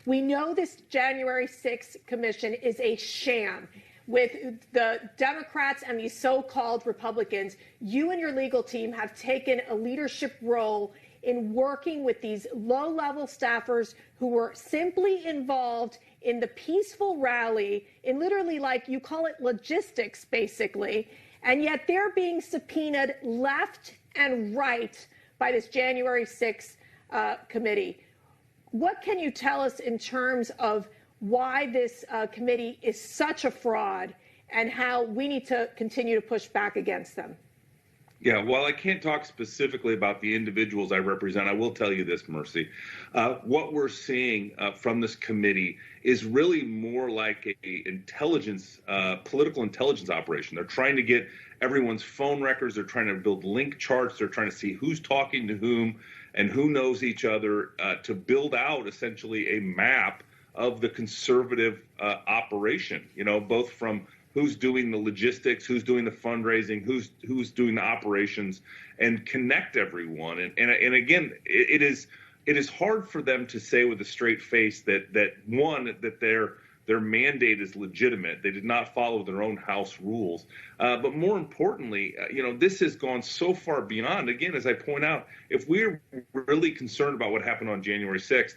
We know this January 6th commission is a sham. With the Democrats and these so-called Republicans, you and your legal team have taken a leadership role in working with these low-level staffers who were simply involved in the peaceful rally, in literally, like you call it, logistics, basically, and yet they're being subpoenaed left and right by this January 6th committee. What can you tell us in terms of why this committee is such a fraud and how we need to continue to push back against them? Yeah, while I can't talk specifically about the individuals I represent, I will tell you this, Mercy. What we're seeing from this committee is really more like a political intelligence operation. They're trying to get everyone's phone records. They're trying to build link charts. They're trying to see who's talking to whom and who knows each other to build out essentially a map of the conservative operation, both from who's doing the logistics, who's doing the fundraising, who's doing the operations, and connect everyone. And again, it is hard for them to say with a straight face that their mandate is legitimate. They did not follow their own house rules. But more importantly, this has gone so far beyond. Again, as I point out, if we're really concerned about what happened on January 6th,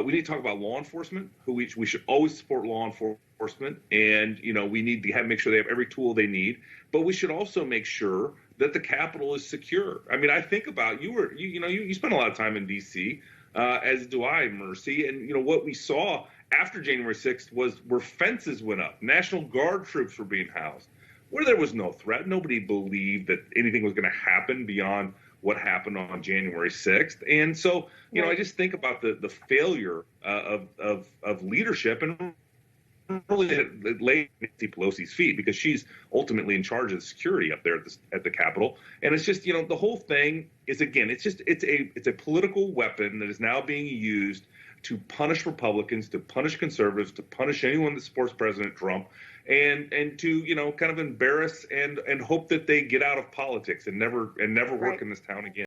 we need to talk about law enforcement, we should always support law enforcement, and we need to make sure they have every tool they need. But we should also make sure that the Capitol is secure. I mean, I think about you spent a lot of time in D.C., as do I, Mercy, and what we saw after January 6th where fences went up, National Guard troops were being housed, where there was no threat. Nobody believed that anything was going to happen beyond what happened on January 6th. And so, I just think about the failure of leadership and really laid Nancy Pelosi's feet, because she's ultimately in charge of the security up there at the Capitol. And it's just, the whole thing is, again, it's a political weapon that is now being used to punish Republicans, to punish conservatives, to punish anyone that supports President Trump, and to kind of embarrass and hope that they get out of politics and never work in this town again.